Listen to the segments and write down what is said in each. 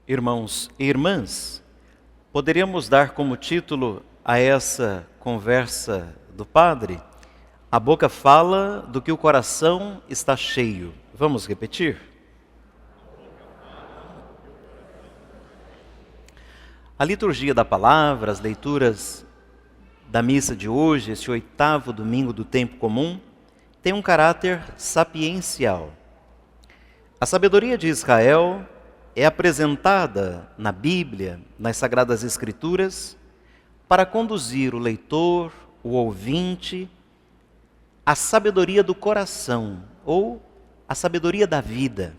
Irmãos e irmãs, poderíamos dar como título a essa conversa do Padre: a boca fala do que o coração está cheio. Vamos repetir? A liturgia da palavra, as leituras da missa de hoje, esse 8º domingo do tempo comum, tem um caráter sapiencial. A sabedoria de Israel é apresentada na Bíblia, nas Sagradas Escrituras, para conduzir o leitor, o ouvinte, à sabedoria do coração, ou à sabedoria da vida.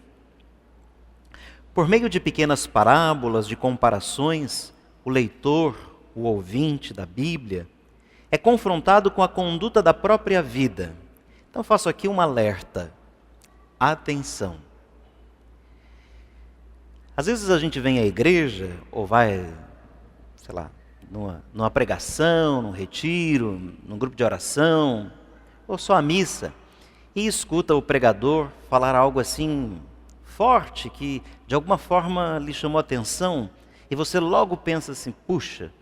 Por meio de pequenas parábolas, de comparações, o leitor, o ouvinte da Bíblia, é confrontado com a conduta da própria vida. Então faço aqui um alerta. Atenção! Às vezes a gente vem à igreja, ou vai, sei lá, numa pregação, num retiro, num grupo de oração, ou só à missa, e escuta o pregador falar algo assim forte, que de alguma forma lhe chamou a atenção, e você logo pensa assim: puxa,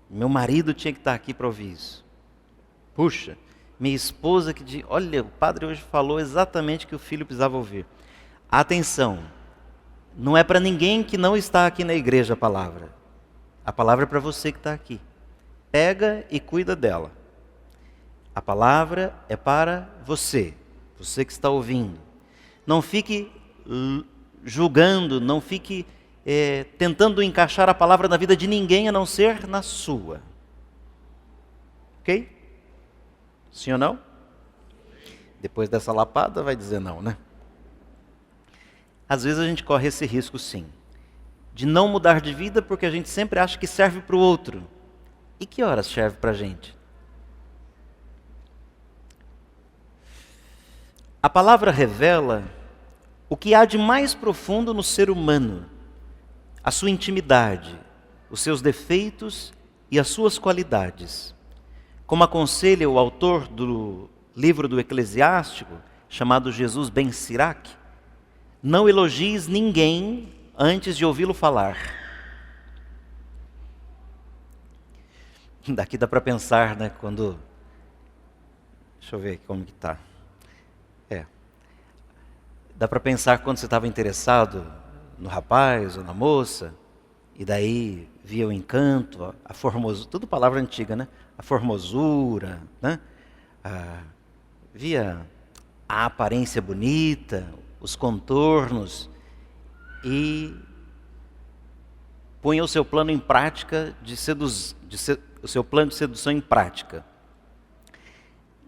meu marido tinha que estar aqui para ouvir isso. Puxa, minha esposa que diz: olha, o padre hoje falou exatamente o que o filho precisava ouvir. Atenção! Não é para ninguém que não está aqui na igreja a palavra. A palavra é para você que está aqui. Pega e cuida dela. A palavra é para você, você que está ouvindo. Não fique julgando, não fique tentando encaixar a palavra na vida de ninguém a não ser na sua. Ok? Sim ou não? Depois dessa lapada vai dizer não, né? Às vezes a gente corre esse risco, sim, de não mudar de vida porque a gente sempre acha que serve para o outro. E que horas serve para a gente? A palavra revela o que há de mais profundo no ser humano, a sua intimidade, os seus defeitos e as suas qualidades. Como aconselha o autor do livro do Eclesiástico, chamado Jesus Ben Sirac, não elogies ninguém antes de ouvi-lo falar. Daqui dá para pensar, né, quando... Deixa eu ver aqui como que está. Dá para pensar quando você estava interessado no rapaz ou na moça, e daí via o encanto, a formosura, tudo palavra antiga, né? A formosura, né? Via a aparência bonita, os contornos, e punha o seu plano em prática, o seu plano de sedução em prática.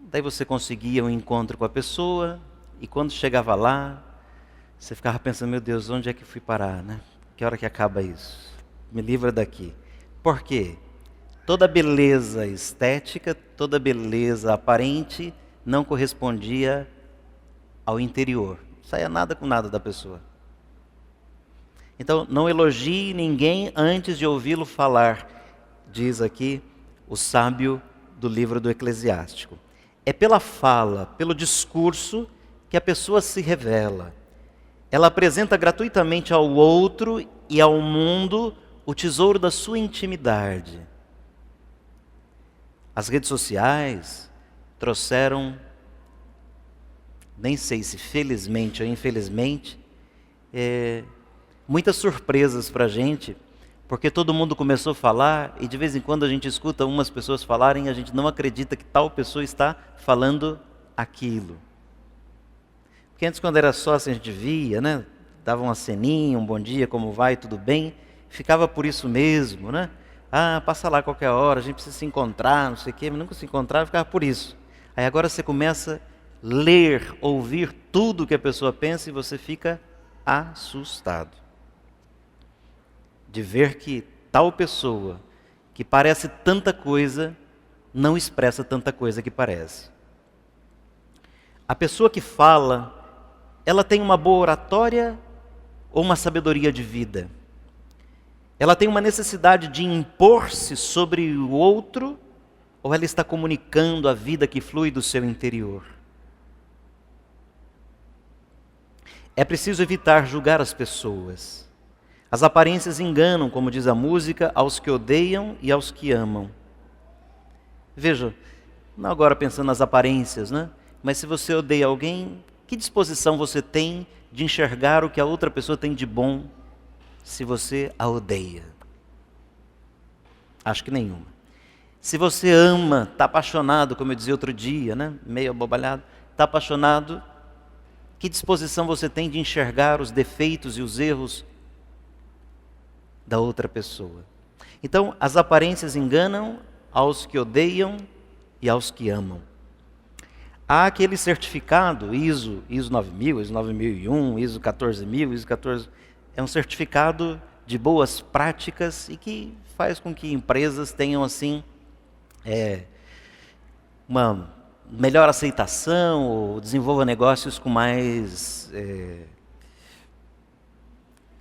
Daí você conseguia um encontro com a pessoa, e quando chegava lá, você ficava pensando: meu Deus, onde é que fui parar, né? Que hora que acaba isso? Me livra daqui. Por quê? Toda beleza estética, toda beleza aparente não correspondia ao interior. Não saía nada com nada da pessoa. Então, não elogie ninguém antes de ouvi-lo falar, diz aqui o sábio do livro do Eclesiástico. É pela fala, pelo discurso, que a pessoa se revela. Ela apresenta gratuitamente ao outro e ao mundo o tesouro da sua intimidade. As redes sociais trouxeram, nem sei se felizmente ou infelizmente, muitas surpresas para a gente, porque todo mundo começou a falar, e de vez em quando a gente escuta umas pessoas falarem e a gente não acredita que tal pessoa está falando aquilo. Porque antes, quando era só assim, a gente via, né? Dava uma ceninha, um bom dia, como vai, tudo bem? Ficava por isso mesmo, né? Ah, passa lá qualquer hora, a gente precisa se encontrar, não sei o quê, mas nunca se encontrava, ficava por isso. Aí agora você começa a ler, ouvir tudo que a pessoa pensa e você fica assustado de ver que tal pessoa, que parece tanta coisa, não expressa tanta coisa que parece. A pessoa que fala, ela tem uma boa oratória ou uma sabedoria de vida? Ela tem uma necessidade de impor-se sobre o outro, ou ela está comunicando a vida que flui do seu interior? É preciso evitar julgar as pessoas. As aparências enganam, como diz a música, aos que odeiam e aos que amam. Veja, não agora pensando nas aparências, né? Mas se você odeia alguém, que disposição você tem de enxergar o que a outra pessoa tem de bom se você a odeia? Acho que nenhuma. Se você ama, está apaixonado, como eu dizia outro dia, né? Meio abobalhado, está apaixonado, que disposição você tem de enxergar os defeitos e os erros da outra pessoa? Então, as aparências enganam aos que odeiam e aos que amam. Há aquele certificado ISO 9000, ISO 9001, ISO 14000, ISO 14... É um certificado de boas práticas e que faz com que empresas tenham assim uma melhor aceitação ou desenvolva negócios com mais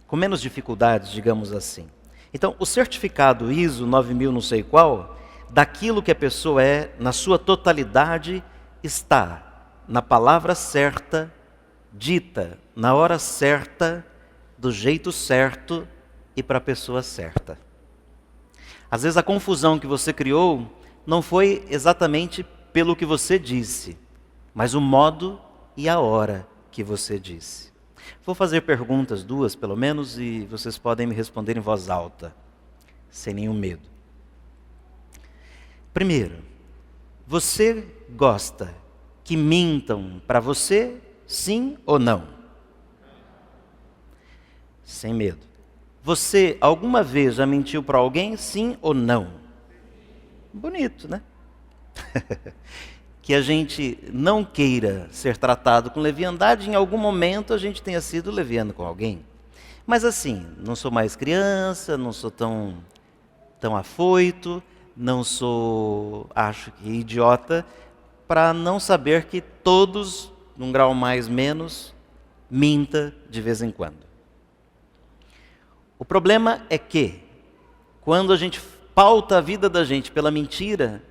com menos dificuldades, digamos assim. Então, o certificado ISO 9000 não sei qual, daquilo que a pessoa é na sua totalidade, está na palavra certa, dita na hora certa, do jeito certo e para a pessoa certa. Às vezes a confusão que você criou não foi exatamente pelo que você disse, mas o modo e a hora que você disse. Vou fazer perguntas, 2 pelo menos, e vocês podem me responder em voz alta, sem nenhum medo. Primeiro, você gosta que mintam para você, sim ou não? Sem medo. Você alguma vez já mentiu para alguém, sim ou não? Bonito, né? Que a gente não queira ser tratado com leviandade, em algum momento a gente tenha sido leviano com alguém. Mas assim, não sou mais criança, não sou tão afoito, não sou, acho que idiota, para não saber que todos, num grau mais menos, minta de vez em quando. O problema é que, quando a gente pauta a vida da gente pela mentira,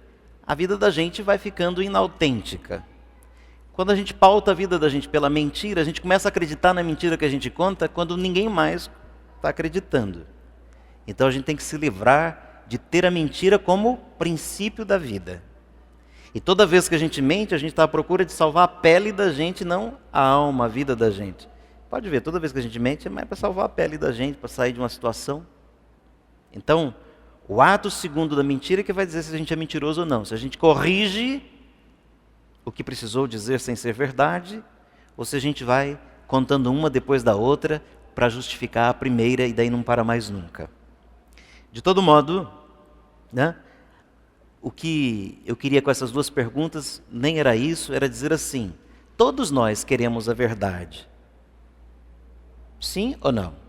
a vida da gente vai ficando inautêntica. Quando a gente pauta a vida da gente pela mentira, a gente começa a acreditar na mentira que a gente conta quando ninguém mais está acreditando. Então a gente tem que se livrar de ter a mentira como princípio da vida. E toda vez que a gente mente, a gente está à procura de salvar a pele da gente, não a alma, a vida da gente. Pode ver, toda vez que a gente mente é mais para salvar a pele da gente, para sair de uma situação. Então, o ato segundo da mentira é que vai dizer se a gente é mentiroso ou não. Se a gente corrige o que precisou dizer sem ser verdade, ou se a gente vai contando uma depois da outra para justificar a primeira e daí não para mais nunca. De todo modo, né, o que eu queria com essas 2 perguntas nem era isso, era dizer assim, todos nós queremos a verdade. Sim ou não?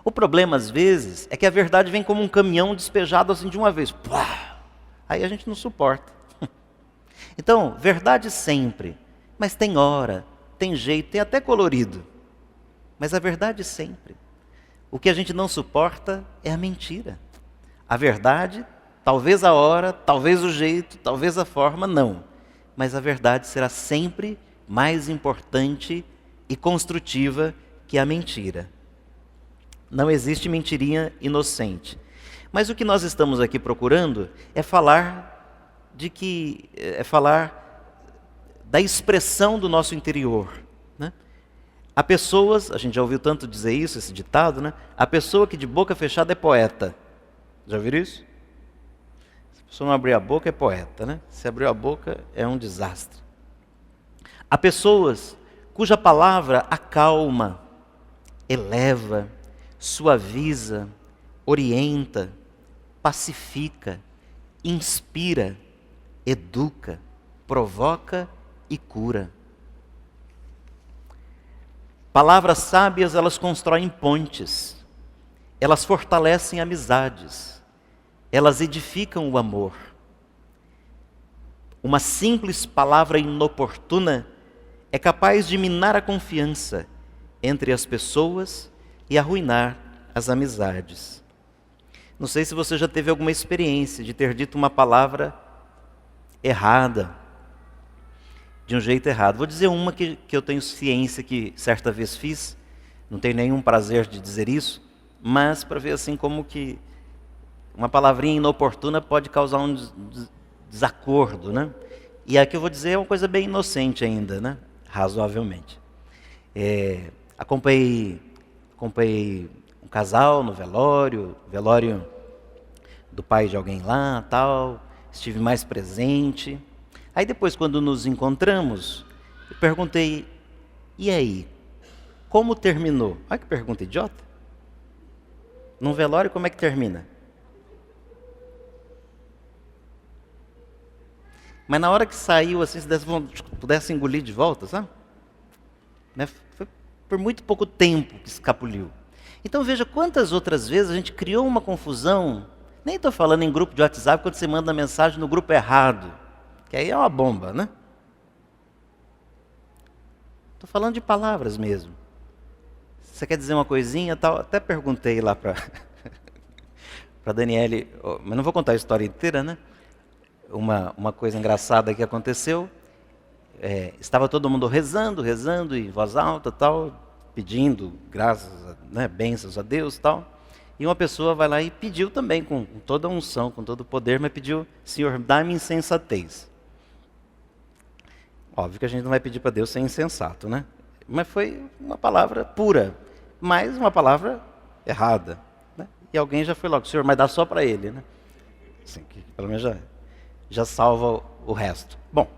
O problema, às vezes, é que a verdade vem como um caminhão despejado assim de uma vez. Pá! Aí a gente não suporta. Então, verdade sempre. Mas tem hora, tem jeito, tem até colorido. Mas a verdade sempre. O que a gente não suporta é a mentira. A verdade, talvez a hora, talvez o jeito, talvez a forma, não. Mas a verdade será sempre mais importante e construtiva que a mentira. Não existe mentirinha inocente. Mas o que nós estamos aqui procurando é falar da expressão do nosso interior, né? Há pessoas, a gente já ouviu tanto dizer isso, esse ditado, né? A pessoa que de boca fechada é poeta. Já ouviram isso? Se a pessoa não abrir a boca é poeta, né? Se abrir a boca é um desastre. Há pessoas cuja palavra acalma, eleva, suaviza, orienta, pacifica, inspira, educa, provoca e cura. Palavras sábias, elas constroem pontes, elas fortalecem amizades, elas edificam o amor. Uma simples palavra inoportuna é capaz de minar a confiança entre as pessoas e arruinar as amizades. Não sei se você já teve alguma experiência de ter dito uma palavra errada, de um jeito errado. Vou dizer uma que eu tenho ciência que certa vez fiz Não tenho nenhum prazer de dizer isso, mas para ver assim como que uma palavrinha inoportuna pode causar um desacordo, né? E aqui eu vou dizer uma coisa bem inocente ainda, né? Razoavelmente. Acompanhei um casal no velório do pai de alguém lá, tal. Estive mais presente. Aí depois, quando nos encontramos, eu perguntei, e aí, como terminou? Olha que pergunta idiota. Num velório, como é que termina? Mas na hora que saiu, assim, se pudesse engolir de volta, sabe? Né? Foi por muito pouco tempo que escapuliu. Então veja quantas outras vezes a gente criou uma confusão. Nem estou falando em grupo de WhatsApp quando você manda mensagem no grupo errado, que aí é uma bomba, né? Estou falando de palavras mesmo. Você quer dizer uma coisinha, tal? Até perguntei lá para para Daniele, mas não vou contar a história inteira, né? Uma coisa engraçada que aconteceu, estava todo mundo rezando em voz alta, tal, pedindo graças, né, bênçãos a Deus, tal. E uma pessoa vai lá e pediu também, com toda a unção, com todo o poder, mas pediu, Senhor, dá-me insensatez. Óbvio que a gente não vai pedir para Deus ser insensato, né? Mas foi uma palavra pura, mas uma palavra errada. Né? E alguém já foi logo, Senhor, mas dá só para ele, né? Assim, que pelo menos já salva o resto. Bom,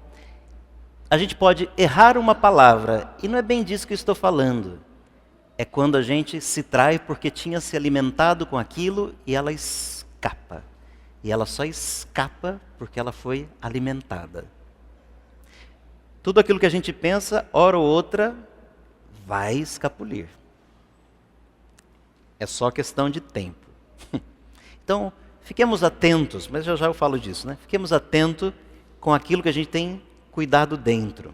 a gente pode errar uma palavra, e não é bem disso que eu estou falando. É quando a gente se trai porque tinha se alimentado com aquilo e ela escapa. E ela só escapa porque ela foi alimentada. Tudo aquilo que a gente pensa, hora ou outra, vai escapulir. É só questão de tempo. Então, fiquemos atentos, mas já eu falo disso, né? Fiquemos atentos com aquilo que a gente tem cuidado dentro,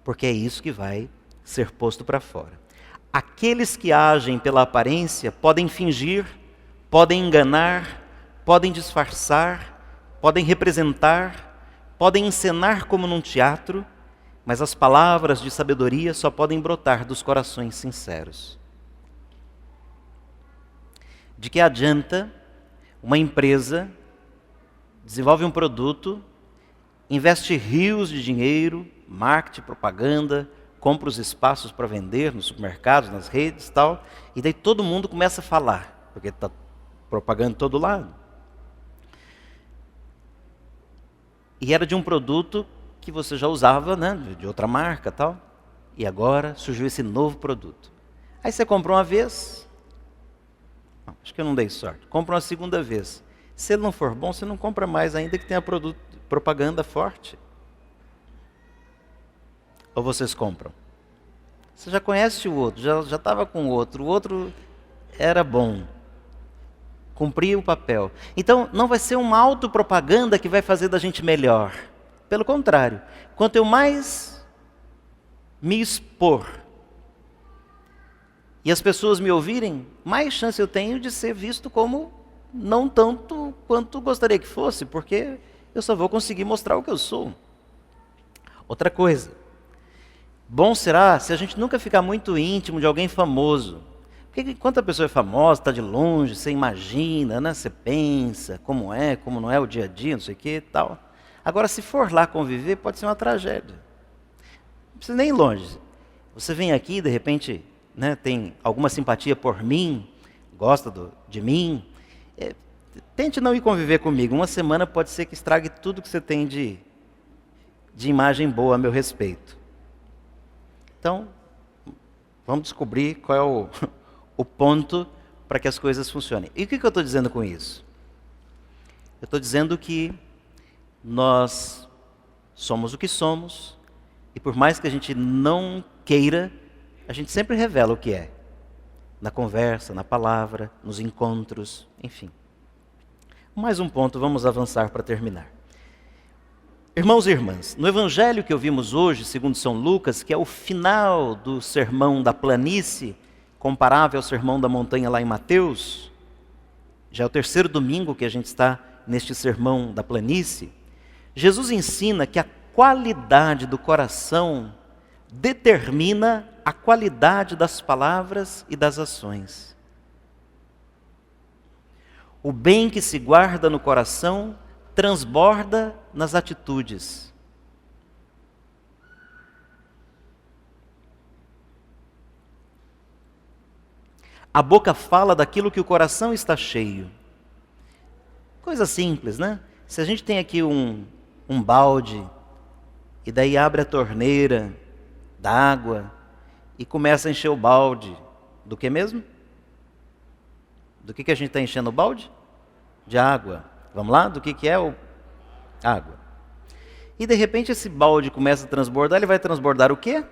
porque é isso que vai ser posto para fora. Aqueles que agem pela aparência podem fingir, podem enganar, podem disfarçar, podem representar, podem encenar como num teatro, mas as palavras de sabedoria só podem brotar dos corações sinceros. De que adianta uma empresa desenvolve um produto, investe rios de dinheiro, marketing, propaganda, compra os espaços para vender nos supermercados, nas redes e tal, e daí todo mundo começa a falar, porque está propaganda de todo lado. E era de um produto que você já usava, né, de outra marca e tal, e agora surgiu esse novo produto. Aí você comprou uma vez, acho que eu não dei sorte, compra uma segunda vez. Se ele não for bom, você não compra mais ainda que tenha propaganda forte. Ou vocês compram? Você já conhece o outro, já estava com o outro era bom, cumpria o papel. Então, não vai ser uma autopropaganda que vai fazer da gente melhor. Pelo contrário, quanto eu mais me expor e as pessoas me ouvirem, mais chance eu tenho de ser visto como não tanto quanto gostaria que fosse, porque eu só vou conseguir mostrar o que eu sou. Outra coisa, bom será se a gente nunca ficar muito íntimo de alguém famoso. Porque quando a pessoa é famosa, está de longe, você imagina, né? Você pensa como não é o dia a dia, não sei o que e tal. Agora, se for lá conviver, pode ser uma tragédia. Não precisa nem ir longe. Você vem aqui, de repente, né, tem alguma simpatia por mim, gosta de mim, tente não ir conviver comigo. Uma semana pode ser que estrague tudo que você tem de imagem boa a meu respeito. Então, vamos descobrir qual é o ponto para que as coisas funcionem. E o que eu estou dizendo com isso? Eu estou dizendo que nós somos o que somos, e por mais que a gente não queira, a gente sempre revela o que é. Na conversa, na palavra, nos encontros, enfim. Mais um ponto, vamos avançar para terminar. Irmãos e irmãs, no evangelho que ouvimos hoje, segundo São Lucas, que é o final do sermão da planície, comparável ao sermão da montanha lá em Mateus, já é o terceiro domingo que a gente está neste sermão da planície, Jesus ensina que a qualidade do coração determina a qualidade das palavras e das ações. O bem que se guarda no coração transborda nas atitudes. A boca fala daquilo que o coração está cheio. Coisa simples, né? Se a gente tem aqui um balde, e daí abre a torneira d'água e começa a encher o balde, do que mesmo? Do que a gente está enchendo o balde? De água. Vamos lá? Do que é água? E de repente esse balde começa a transbordar, ele vai transbordar o quê?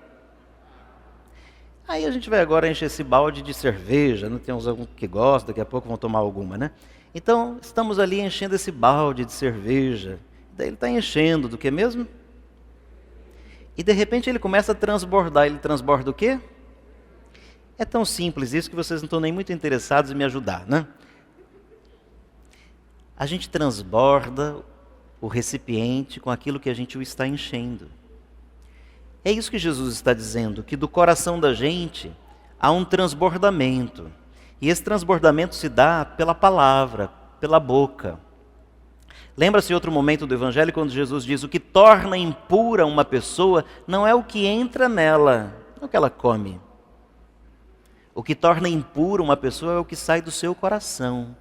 Aí a gente vai agora encher esse balde de cerveja, né? Tem uns que gostam, daqui a pouco vão tomar alguma, né? Então, estamos ali enchendo esse balde de cerveja. Daí ele está enchendo do que mesmo? E de repente ele começa a transbordar. Ele transborda o quê? É tão simples isso que vocês não estão nem muito interessados em me ajudar, né? A gente transborda o recipiente com aquilo que a gente o está enchendo. É isso que Jesus está dizendo, que do coração da gente há um transbordamento. E esse transbordamento se dá pela palavra, pela boca. Lembra-se outro momento do Evangelho quando Jesus diz: o que torna impura uma pessoa não é o que entra nela, não é o que ela come. O que torna impura uma pessoa é o que sai do seu coração,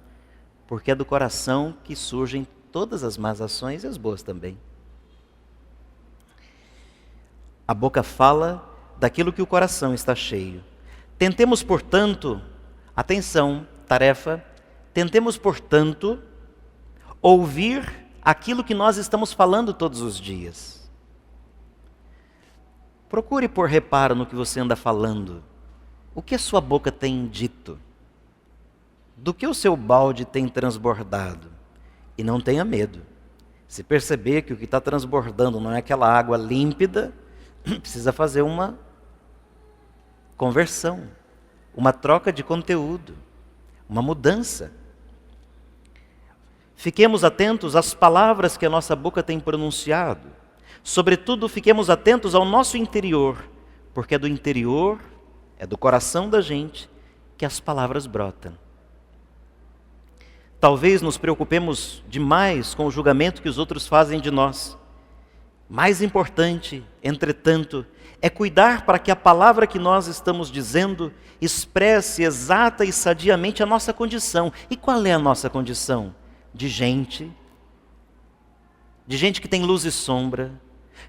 porque é do coração que surgem todas as más ações e as boas também. A boca fala daquilo que o coração está cheio. Tentemos, portanto, atenção, tarefa, tentemos, portanto, ouvir aquilo que nós estamos falando todos os dias. Procure pôr reparo no que você anda falando. O que a sua boca tem dito? Do que o seu balde tem transbordado? E não tenha medo. Se perceber que o que está transbordando não é aquela água límpida, precisa fazer uma conversão, uma troca de conteúdo, uma mudança. Fiquemos atentos às palavras que a nossa boca tem pronunciado. Sobretudo, fiquemos atentos ao nosso interior, porque é do interior, é do coração da gente que as palavras brotam. Talvez nos preocupemos demais com o julgamento que os outros fazem de nós. Mais importante, entretanto, é cuidar para que a palavra que nós estamos dizendo expresse exata e sadiamente a nossa condição. E qual é a nossa condição? De gente que tem luz e sombra,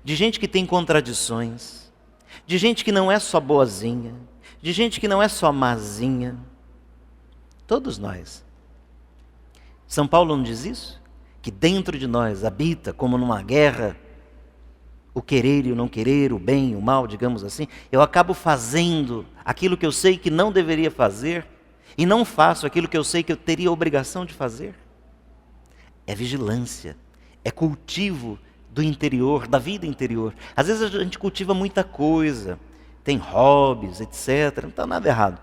de gente que tem contradições, de gente que não é só boazinha, de gente que não é só mazinha. Todos nós. São Paulo não diz isso? Que dentro de nós habita, como numa guerra, o querer e o não querer, o bem e o mal, digamos assim. Eu acabo fazendo aquilo que eu sei que não deveria fazer e não faço aquilo que eu sei que eu teria a obrigação de fazer. É vigilância, é cultivo do interior, da vida interior. Às vezes a gente cultiva muita coisa, tem hobbies, etc. Não está nada errado.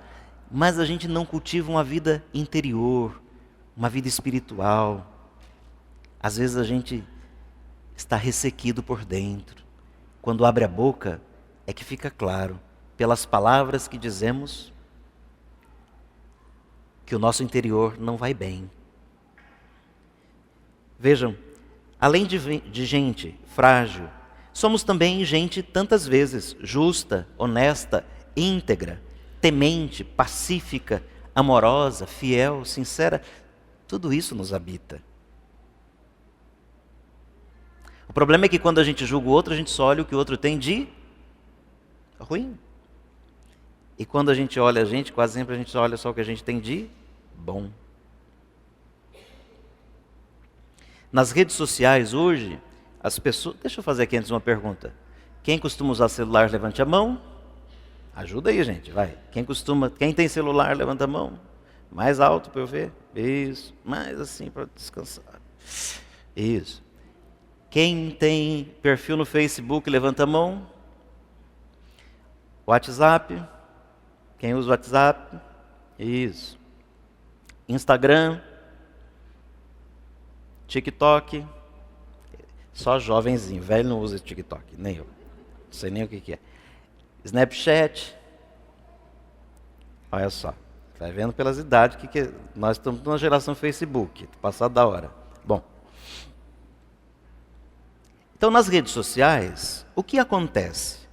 Mas a gente não cultiva uma vida interior, uma vida espiritual. Às vezes a gente está ressequido por dentro. Quando abre a boca, é que fica claro, pelas palavras que dizemos, que o nosso interior não vai bem. Vejam, além de gente frágil, somos também gente tantas vezes justa, honesta, íntegra, temente, pacífica, amorosa, fiel, sincera. Tudo isso nos habita. O problema é que quando a gente julga o outro, a gente só olha o que o outro tem de ruim. E quando a gente olha a gente, quase sempre a gente olha só o que a gente tem de bom. Nas redes sociais hoje, as pessoas... Deixa eu fazer aqui antes uma pergunta. Quem costuma usar celular, levante a mão. Ajuda aí, gente, vai. Quem tem celular, levanta a mão. Mais alto para eu ver. Isso. Mais assim para descansar. Isso. Quem tem perfil no Facebook, levanta a mão. WhatsApp. Quem usa o WhatsApp? Isso. Instagram. TikTok. Só jovenzinho. Velho não usa TikTok, nem eu. Não sei nem o que é. Snapchat. Olha só, vai vendo pelas idades que nós estamos numa geração Facebook, passado da hora. Bom, então nas redes sociais, o que acontece?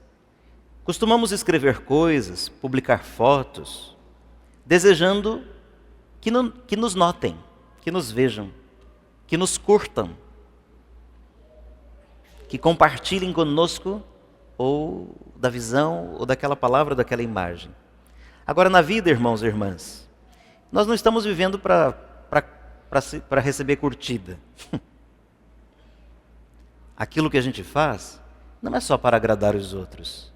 Costumamos escrever coisas, publicar fotos, desejando que nos notem, que nos vejam, que nos curtam, que compartilhem conosco ou da visão, ou daquela palavra, ou daquela imagem. Agora, na vida, irmãos e irmãs, nós não estamos vivendo para receber curtida. Aquilo que a gente faz não é só para agradar os outros.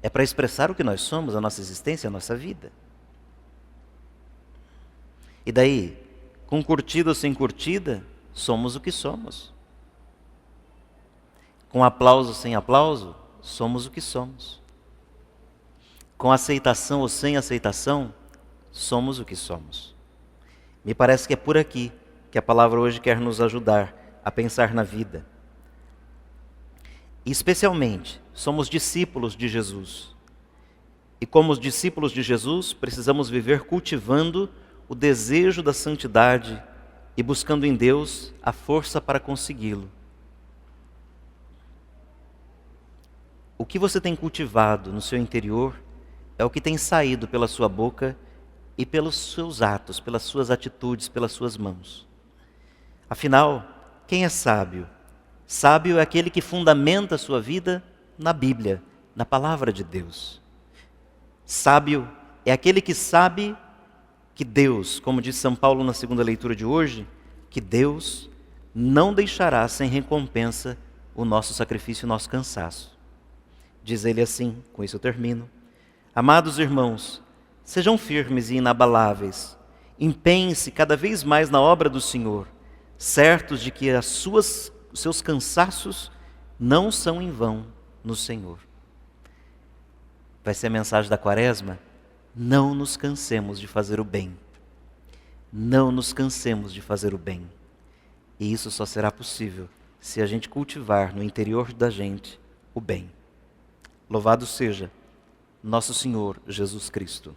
É para expressar o que nós somos, a nossa existência, a nossa vida. E daí, com curtida ou sem curtida, somos o que somos. Com aplauso ou sem aplauso, somos o que somos. Com aceitação ou sem aceitação, somos o que somos. Me parece que é por aqui que a palavra hoje quer nos ajudar a pensar na vida. E especialmente, somos discípulos de Jesus. E como os discípulos de Jesus, precisamos viver cultivando o desejo da santidade e buscando em Deus a força para consegui-lo. O que você tem cultivado no seu interior é o que tem saído pela sua boca e pelos seus atos, pelas suas atitudes, pelas suas mãos. Afinal, quem é sábio? Sábio é aquele que fundamenta a sua vida na Bíblia, na palavra de Deus. Sábio é aquele que sabe que Deus, como diz São Paulo na segunda leitura de hoje, que Deus não deixará sem recompensa o nosso sacrifício e o nosso cansaço. Diz ele assim, com isso eu termino: amados irmãos, sejam firmes e inabaláveis, empenhem-se cada vez mais na obra do Senhor, certos de que os seus cansaços não são em vão no Senhor. Vai ser a mensagem da Quaresma? Não nos cansemos de fazer o bem. Não nos cansemos de fazer o bem. E isso só será possível se a gente cultivar no interior da gente o bem. Louvado seja nosso Senhor Jesus Cristo.